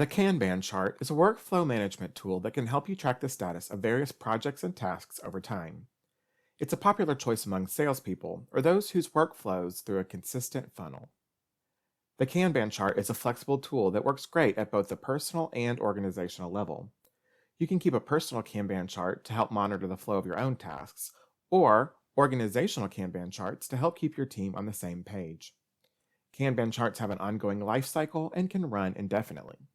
The Kanban chart is a workflow management tool that can help you track the status of various projects and tasks over time. It's a popular choice among salespeople or those whose work flows through a consistent funnel. The Kanban chart is a flexible tool that works great at both the personal and organizational level. You can keep a personal Kanban chart to help monitor the flow of your own tasks, or organizational Kanban charts to help keep your team on the same page. Kanban charts have an ongoing life cycle and can run indefinitely.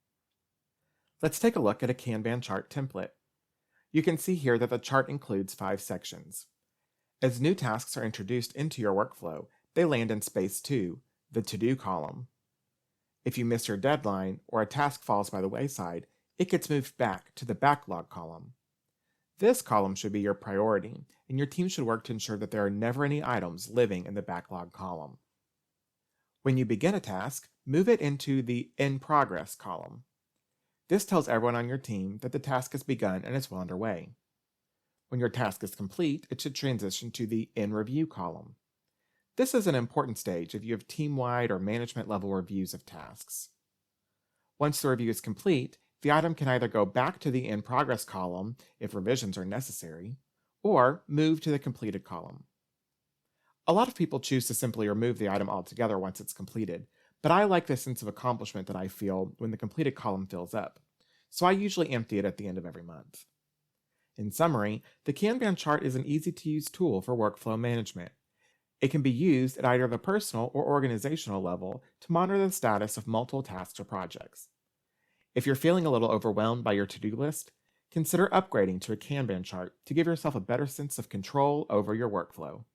Let's take a look at a Kanban chart template. You can see here that the chart includes 5 sections. As new tasks are introduced into your workflow, they land in space 2, the To-Do column. If you miss your deadline or a task falls by the wayside, it gets moved back to the Backlog column. This column should be your priority, and your team should work to ensure that there are never any items living in the Backlog column. When you begin a task, move it into the In Progress column. This tells everyone on your team that the task has begun and is well underway. When your task is complete, it should transition to the In Review column. This is an important stage if you have team-wide or management-level reviews of tasks. Once the review is complete, the item can either go back to the In Progress column if revisions are necessary, or move to the Completed column. A lot of people choose to simply remove the item altogether once it's completed, but I like the sense of accomplishment that I feel when the completed column fills up, so I usually empty it at the end of every month. In summary, the Kanban chart is an easy-to-use tool for workflow management. It can be used at either the personal or organizational level to monitor the status of multiple tasks or projects. If you're feeling a little overwhelmed by your to-do list, consider upgrading to a Kanban chart to give yourself a better sense of control over your workflow.